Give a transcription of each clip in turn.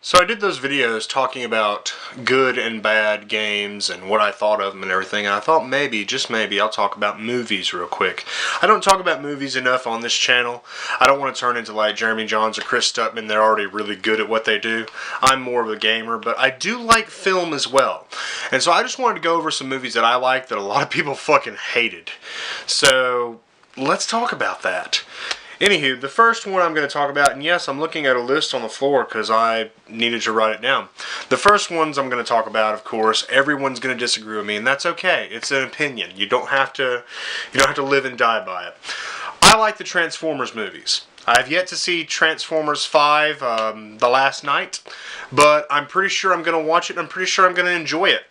So I did those videos talking about good and bad games and what I thought of them and everything, and I thought maybe, just maybe, I'll talk about movies real quick. I don't talk about movies enough on this channel. I don't want to turn into like Jeremy Johns or Chris Stuttman. They're already really good at what they do. I'm more of a gamer, but I do like film as well. And so I just wanted to go over some movies that I like that a lot of people fucking hated. So let's talk about that. Anywho, the first one I'm going to talk about, and yes, I'm looking at a list on the floor because I needed to write it down. The first ones I'm going to talk about, of course, everyone's going to disagree with me, and that's okay. It's an opinion. You don't have to live and die by it. I like the Transformers movies. I have yet to see Transformers 5 the last night, but I'm pretty sure I'm going to watch it, and I'm pretty sure I'm going to enjoy it.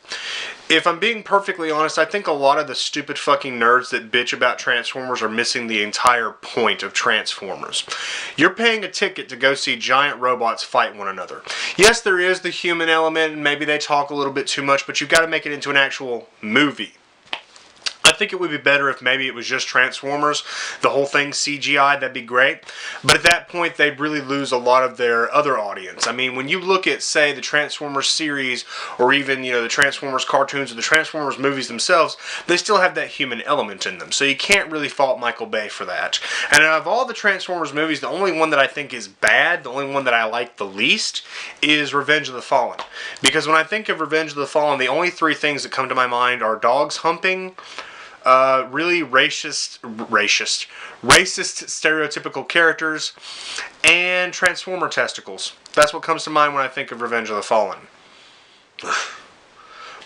If I'm being perfectly honest, I think a lot of the stupid fucking nerds that bitch about Transformers are missing the entire point of Transformers. You're paying a ticket to go see giant robots fight one another. Yes, there is the human element, and maybe they talk a little bit too much, but you've got to make it into an actual movie. I think it would be better if maybe it was just Transformers, the whole thing CGI, that'd be great. But at that point, they'd really lose a lot of their other audience. I mean, when you look at, say, the Transformers series, or even, the Transformers cartoons or the Transformers movies themselves, they still have that human element in them. So you can't really fault Michael Bay for that. And out of all the Transformers movies, the only one that I think is bad, the only one that I like the least, is Revenge of the Fallen. Because when I think of Revenge of the Fallen, the only three things that come to my mind are dogs humping, really racist stereotypical characters, and Transformer testicles. That's what comes to mind when I think of Revenge of the Fallen.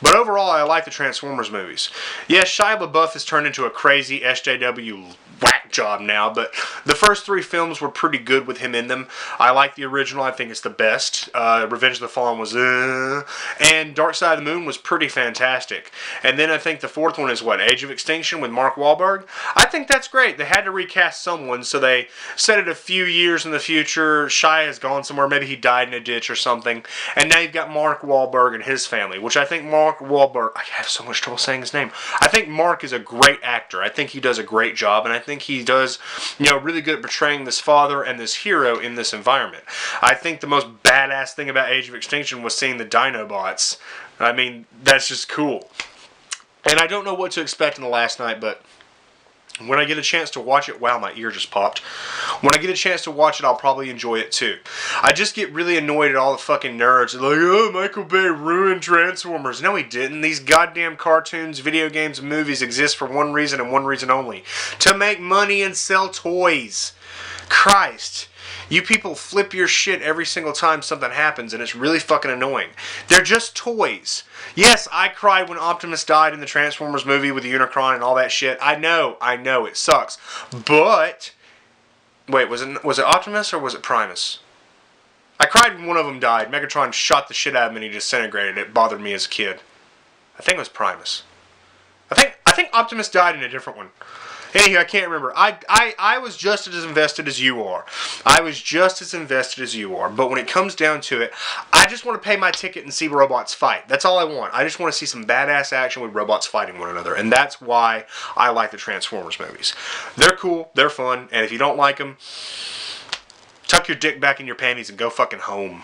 But overall, I like the Transformers movies. Yes, Shia LaBeouf has turned into a crazy SJW whack job now, but the first three films were pretty good with him in them. I like the original. I think it's the best. Revenge of the Fallen was and Dark Side of the Moon was pretty fantastic. And then I think the fourth one is what? Age of Extinction with Mark Wahlberg? I think that's great. They had to recast someone, so they set it a few years in the future. Shia has gone somewhere. Maybe he died in a ditch or something. And now you've got Mark Wahlberg and his family, which I think Mark Wahlberg, I have so much trouble saying his name. I think Mark is a great actor. I think he does a great job, and I think he does, really good at portraying this father and this hero in this environment. I think the most badass thing about Age of Extinction was seeing the Dinobots. I mean, that's just cool. And I don't know what to expect in the last night, but when I get a chance to watch it, wow, my ear just popped. When I get a chance to watch it, I'll probably enjoy it too. I just get really annoyed at all the fucking nerds. They're like, oh, Michael Bay ruined Transformers. No, he didn't. These goddamn cartoons, video games, and movies exist for one reason and one reason only. To make money and sell toys. Christ. You people flip your shit every single time something happens, and it's really fucking annoying. They're just toys. Yes, I cried when Optimus died in the Transformers movie with the Unicron and all that shit. I know, it sucks. But, wait, was it Optimus or was it Primus? I cried when one of them died. Megatron shot the shit out of him and he disintegrated. It bothered me as a kid. I think it was Primus. I think Optimus died in a different one. Anyway, I can't remember. I was just as invested as you are. But when it comes down to it, I just want to pay my ticket and see robots fight. That's all I want. I just want to see some badass action with robots fighting one another. And that's why I like the Transformers movies. They're cool. They're fun. And if you don't like them, tuck your dick back in your panties and go fucking home.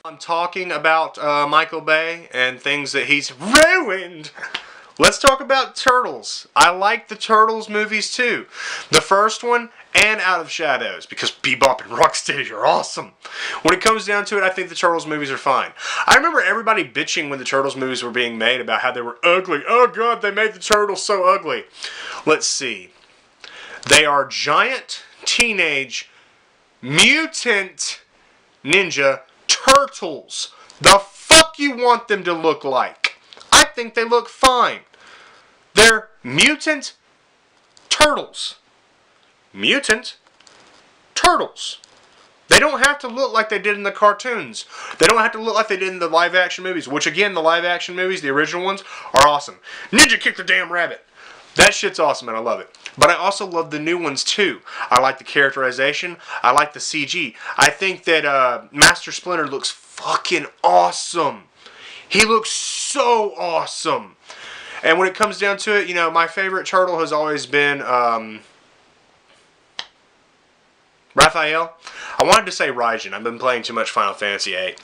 I'm talking about Michael Bay and things that he's ruined. Let's talk about Turtles. I like the Turtles movies too. The first one and Out of Shadows, because Bebop and Rocksteady are awesome. When it comes down to it, I think the Turtles movies are fine. I remember everybody bitching when the Turtles movies were being made about how they were ugly. Oh god, they made the Turtles so ugly. Let's see. They are giant, teenage, mutant, ninja turtles. The fuck you want them to look like? I think they look fine. They're mutant turtles. Mutant turtles. They don't have to look like they did in the cartoons. They don't have to look like they did in the live action movies, which again, the live action movies, the original ones, are awesome. Ninja kick the damn rabbit. That shit's awesome and I love it. But I also love the new ones too. I like the characterization. I like the CG. I think that Master Splinter looks fucking awesome. He looks so awesome. And when it comes down to it, my favorite turtle has always been Raphael? I wanted to say Raijin. I've been playing too much Final Fantasy VIII.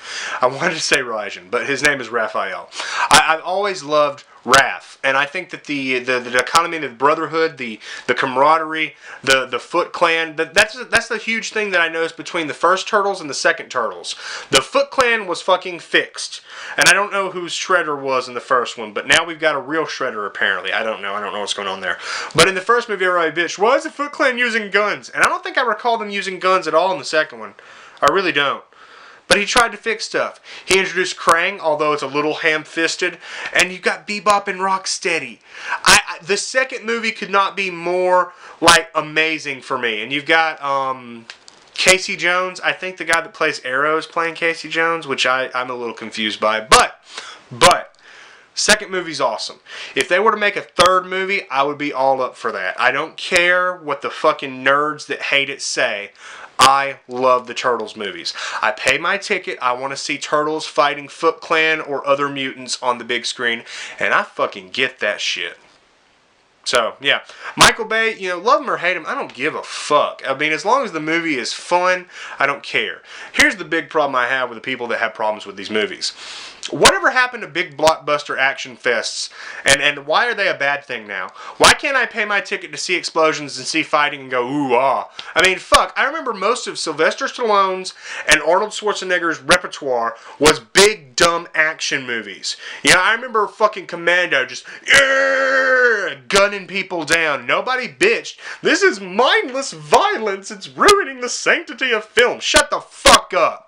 I wanted to say Raijin, but his name is Raphael. I've always loved Wrath, and I think that the economy, the brotherhood, the camaraderie, the Foot Clan, that's the huge thing that I noticed between the first Turtles and the second Turtles. The Foot Clan was fucking fixed, and I don't know who Shredder was in the first one, but now we've got a real Shredder apparently. I don't know what's going on there. But in the first movie, everybody bitched, why is the Foot Clan using guns? And I don't think I recall them using guns at all in the second one. I really don't. But he tried to fix stuff. He introduced Krang, although it's a little ham-fisted. And you got Bebop and Rocksteady. The second movie could not be more, like, amazing for me. And you've got Casey Jones. I think the guy that plays Arrow is playing Casey Jones, which I'm a little confused by. But second movie's awesome. If they were to make a third movie, I would be all up for that. I don't care what the fucking nerds that hate it say. I love the Turtles movies. I pay my ticket. I want to see Turtles fighting Foot Clan or other mutants on the big screen. And I fucking get that shit. So, yeah. Michael Bay, love him or hate him, I don't give a fuck. I mean, as long as the movie is fun, I don't care. Here's the big problem I have with the people that have problems with these movies. Whatever happened to big blockbuster action fests, and why are they a bad thing now? Why can't I pay my ticket to see explosions and see fighting and go, ooh, ah? I mean, fuck, I remember most of Sylvester Stallone's and Arnold Schwarzenegger's repertoire was big, dumb action movies. I remember fucking Commando just, gunning people down. Nobody bitched. This is mindless violence. It's ruining the sanctity of film. Shut the fuck up.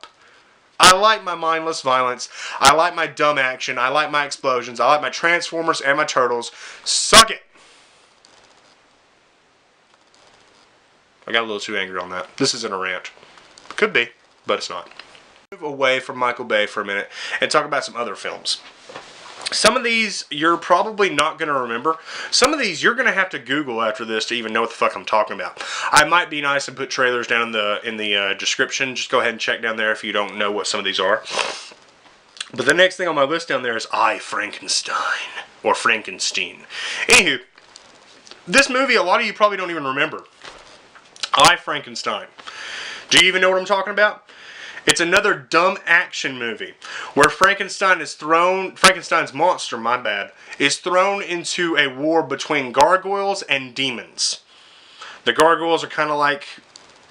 I like my mindless violence. I like my dumb action. I like my explosions. I like my Transformers and my Turtles. Suck it! I got a little too angry on that. This isn't a rant. Could be, but it's not. Move away from Michael Bay for a minute and talk about some other films. Some of these you're probably not going to remember. Some of these you're going to have to Google after this to even know what the fuck I'm talking about. I might be nice and put trailers down in the description. Just go ahead and check down there if you don't know what some of these are. But the next thing on my list down there is I, Frankenstein. Or Frankenstein. Anywho, this movie a lot of you probably don't even remember. I, Frankenstein. Do you even know what I'm talking about? It's another dumb action movie where Frankenstein's monster, my bad, is thrown into a war between gargoyles and demons. The gargoyles are kind of like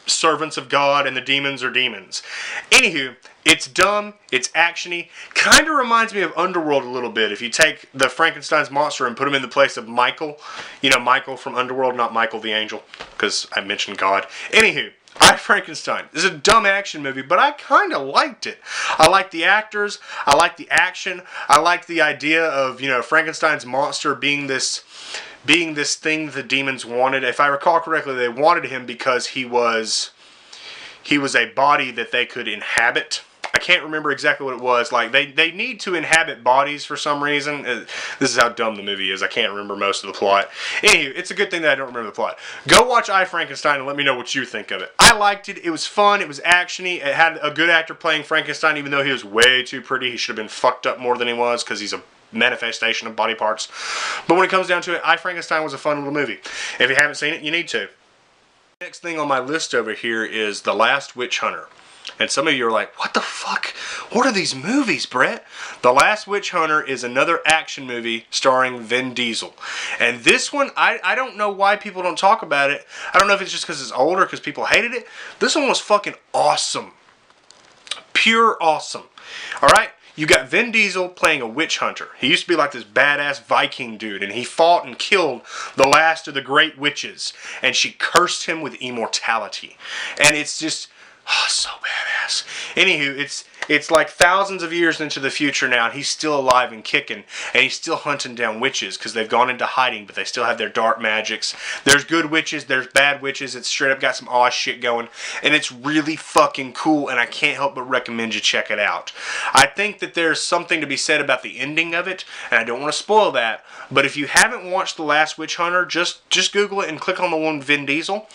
servants of God and the demons are demons. Anywho, it's dumb, it's actiony, kind of reminds me of Underworld a little bit. If you take the Frankenstein's monster and put him in the place of Michael, Michael from Underworld, not Michael the Angel, because I mentioned God. Anywho, I, Frankenstein. This is a dumb action movie, but I kind of liked it. I liked the actors. I liked the action. I liked the idea of, Frankenstein's monster being this thing the demons wanted. If I recall correctly, they wanted him because he was a body that they could inhabit. I can't remember exactly what it was. Like, they need to inhabit bodies for some reason. This is how dumb the movie is. I can't remember most of the plot. Anywho, it's a good thing that I don't remember the plot. Go watch I, Frankenstein and let me know what you think of it. I liked it. It was fun. It was actiony. It had a good actor playing Frankenstein, even though he was way too pretty. He should have been fucked up more than he was because he's a manifestation of body parts. But when it comes down to it, I, Frankenstein was a fun little movie. If you haven't seen it, you need to. Next thing on my list over here is The Last Witch Hunter. And some of you are like, what the fuck? What are these movies, Brett? The Last Witch Hunter is another action movie starring Vin Diesel. And this one, I don't know why people don't talk about it. I don't know if it's just because it's older, because people hated it. This one was fucking awesome. Pure awesome. Alright? You got Vin Diesel playing a witch hunter. He used to be like this badass Viking dude, and he fought and killed the last of the great witches. And she cursed him with immortality. And it's just... oh, so badass. Anywho, it's like thousands of years into the future now, and he's still alive and kicking, and he's still hunting down witches because they've gone into hiding, but they still have their dark magics. There's good witches, there's bad witches. It's straight up got some aw shit going, and it's really fucking cool, and I can't help but recommend you check it out. I think that there's something to be said about the ending of it, and I don't want to spoil that, but if you haven't watched The Last Witch Hunter, just Google it and click on the one Vin Diesel.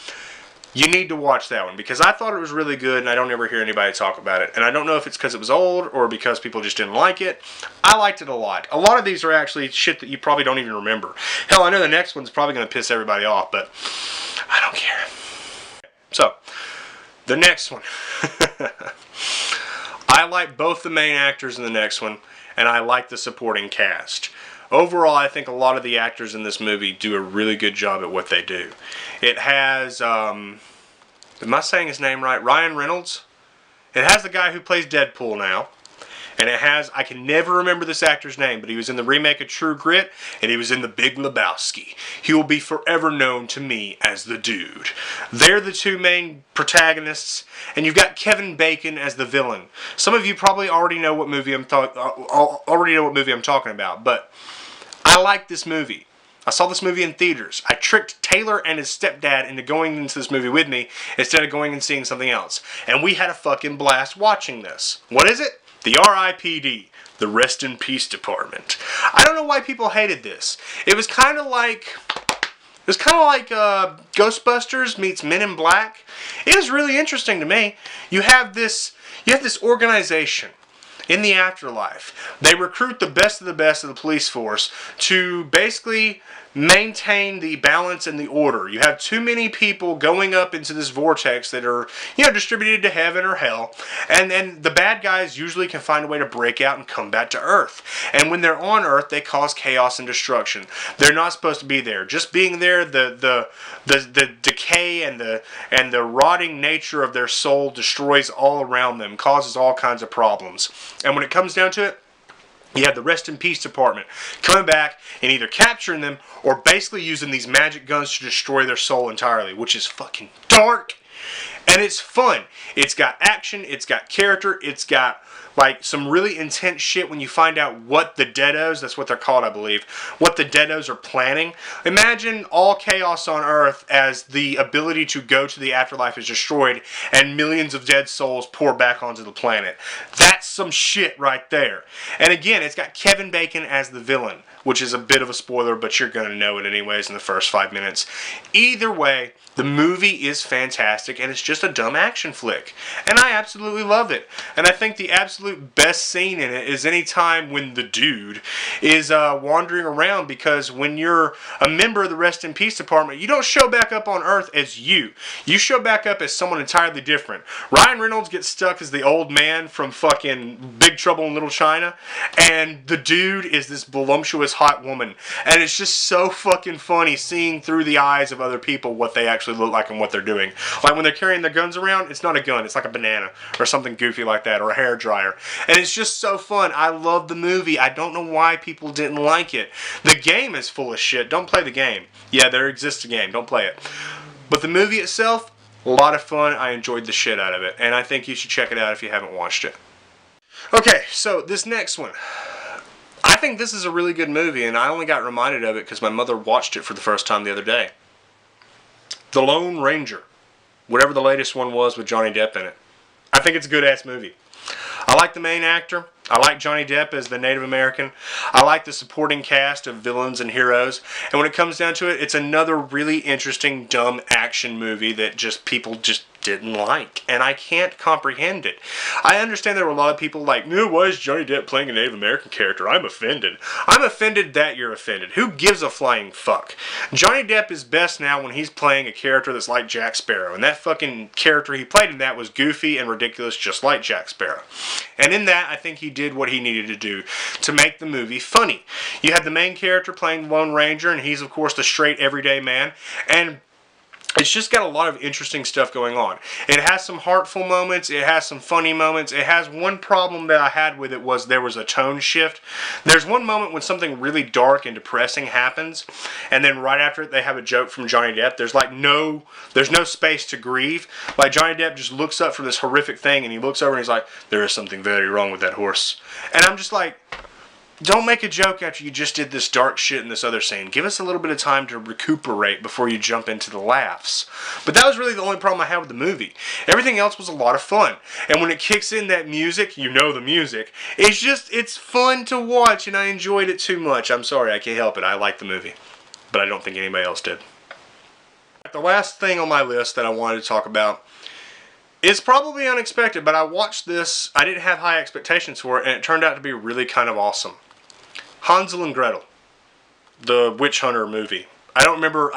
You need to watch that one because I thought it was really good and I don't ever hear anybody talk about it. And I don't know if it's because it was old or because people just didn't like it. I liked it a lot. A lot of these are actually shit that you probably don't even remember. Hell, I know the next one's probably going to piss everybody off, but I don't care. So, The next one. I like both the main actors in the next one, and I like the supporting cast. Overall, I think a lot of the actors in this movie do a really good job at what they do. It has, am I saying his name right? Ryan Reynolds. It has the guy who plays Deadpool now. And it has, I can never remember this actor's name, but he was in the remake of True Grit, and he was in The Big Lebowski. He will be forever known to me as the Dude. They're the two main protagonists, and you've got Kevin Bacon as the villain. Some of you probably already know what movie I'm talking about, but I like this movie. I saw this movie in theaters. I tricked Taylor and his stepdad into going into this movie with me instead of going and seeing something else. And we had a fucking blast watching this. What is it? The RIPD, the Rest in Peace Department. I don't know why people hated this. It was kind of like Ghostbusters meets Men in Black. It was really interesting to me. You have this organization in the afterlife. They recruit the best of the police force to basically maintain the balance and the order. You have too many people going up into this vortex that are, distributed to heaven or hell, and then the bad guys usually can find a way to break out and come back to Earth. And when they're on Earth, they cause chaos and destruction. They're not supposed to be there. Just being there, the decay and the rotting nature of their soul destroys all around them, causes all kinds of problems. And when it comes down to it, you have the Rest in Peace Department coming back and either capturing them or basically using these magic guns to destroy their soul entirely, which is fucking dark. And it's fun. It's got action, it's got character, it's got some really intense shit when you find out what the Deados, that's what they're called I believe, what the Deados are planning. Imagine all chaos on Earth as the ability to go to the afterlife is destroyed and millions of dead souls pour back onto the planet. That's some shit right there. And again, it's got Kevin Bacon as the villain, which is a bit of a spoiler, but you're going to know it anyways in the first 5 minutes. Either way, the movie is fantastic, and it's just a dumb action flick. And I absolutely love it. And I think the absolute best scene in it is any time when the Dude is wandering around, because when you're a member of the Rest in Peace Department, you don't show back up on Earth as you. You show back up as someone entirely different. Ryan Reynolds gets stuck as the old man from fucking Big Trouble in Little China, and the Dude is this voluptuous hot woman. And it's just so fucking funny seeing through the eyes of other people what they actually look like and what they're doing. Like when they're carrying their guns around, it's not a gun, it's like a banana or something goofy like that, or a hair dryer. And it's just so fun. I love the movie. I don't know why people didn't like it. The game is full of shit. Don't play the game. Yeah, there exists a game. Don't play it. But the movie itself, a lot of fun. I enjoyed the shit out of it. And I think you should check it out if you haven't watched it. Okay, so this next one. I think this is a really good movie, and I only got reminded of it because my mother watched it for the first time the other day. The Lone Ranger. Whatever the latest one was with Johnny Depp in it. I think it's a good-ass movie. I like the main actor. I like Johnny Depp as the Native American. I like the supporting cast of villains and heroes. And when it comes down to it, it's another really interesting, dumb action movie that people just didn't like. And I can't comprehend it. I understand there were a lot of people like, no, why is Johnny Depp playing a Native American character? I'm offended. I'm offended that you're offended. Who gives a flying fuck? Johnny Depp is best now when he's playing a character that's like Jack Sparrow. And that fucking character he played in that was goofy and ridiculous, just like Jack Sparrow. And in that, I think he did what he needed to do to make the movie funny. You had the main character playing the Lone Ranger, and he's, of course, the straight, everyday man. And it's just got a lot of interesting stuff going on. It has some heartful moments. It has some funny moments. It has one problem that I had with it was there was a tone shift. There's one moment when something really dark and depressing happens, and then right after it they have a joke from Johnny Depp. There's no space to grieve. Like Johnny Depp just looks up from this horrific thing, and he looks over and he's like, there is something very wrong with that horse. And I'm just like, don't make a joke after you just did this dark shit in this other scene. Give us a little bit of time to recuperate before you jump into the laughs. But that was really the only problem I had with the movie. Everything else was a lot of fun. And when it kicks in that music, you know the music, it's fun to watch, and I enjoyed it too much. I'm sorry, I can't help it. I like the movie. But I don't think anybody else did. The last thing on my list that I wanted to talk about, it's probably unexpected, but I watched this. I didn't have high expectations for it, and it turned out to be really kind of awesome. Hansel and Gretel, the witch hunter movie. I don't remember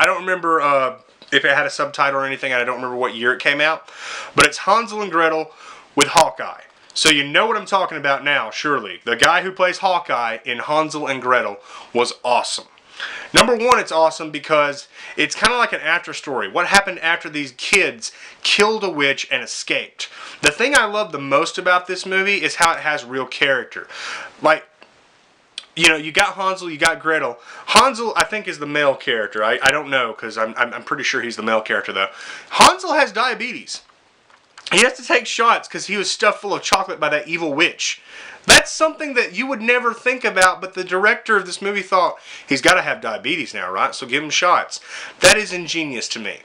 if it had a subtitle or anything. I don't remember what year it came out. But it's Hansel and Gretel with Hawkeye. So you know what I'm talking about now, surely. The guy who plays Hawkeye in Hansel and Gretel was awesome. Number one, it's awesome because it's kind of like an after story. What happened after these kids killed a witch and escaped? The thing I love the most about this movie is how it has real character. Like, you know, you got Hansel, you got Gretel. Hansel, I think, is the male character. I don't know, because I'm pretty sure he's the male character, though. Hansel has diabetes. He has to take shots because he was stuffed full of chocolate by that evil witch. That's something that you would never think about, but the director of this movie thought, he's got to have diabetes now, right? So give him shots. That is ingenious to me.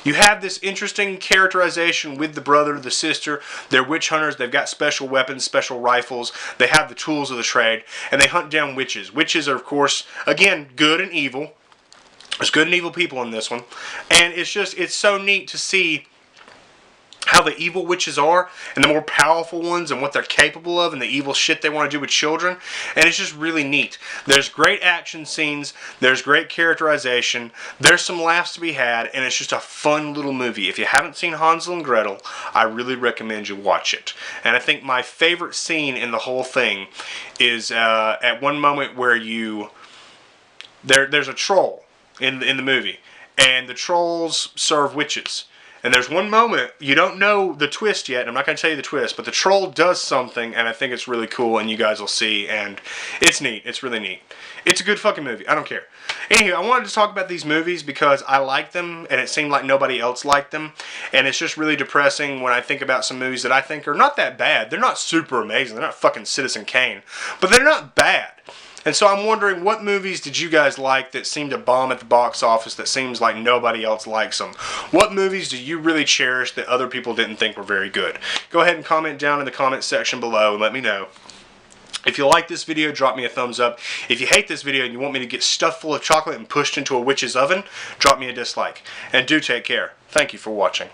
You have this interesting characterization with the brother, the sister. They're witch hunters. They've got special weapons, special rifles. They have the tools of the trade, and they hunt down witches. Witches are, of course, again, good and evil. There's good and evil people in this one. And it's so neat to see how the evil witches are, and the more powerful ones, and what they're capable of, and the evil shit they want to do with children. And it's just really neat. There's great action scenes, there's great characterization, there's some laughs to be had, and it's just a fun little movie. If you haven't seen Hansel and Gretel, I really recommend you watch it. And I think my favorite scene in the whole thing is at one moment where there's a troll in the movie, and the trolls serve witches. And there's one moment, you don't know the twist yet, and I'm not going to tell you the twist, but the troll does something, and I think it's really cool, and you guys will see, and it's neat. It's really neat. It's a good fucking movie. I don't care. Anywho, I wanted to talk about these movies because I like them, and it seemed like nobody else liked them, and it's just really depressing when I think about some movies that I think are not that bad. They're not super amazing. They're not fucking Citizen Kane, but they're not bad. And so I'm wondering, what movies did you guys like that seemed to bomb at the box office that seems like nobody else likes them? What movies do you really cherish that other people didn't think were very good? Go ahead and comment down in the comment section below and let me know. If you like this video, drop me a thumbs up. If you hate this video and you want me to get stuffed full of chocolate and pushed into a witch's oven, drop me a dislike. And do take care. Thank you for watching.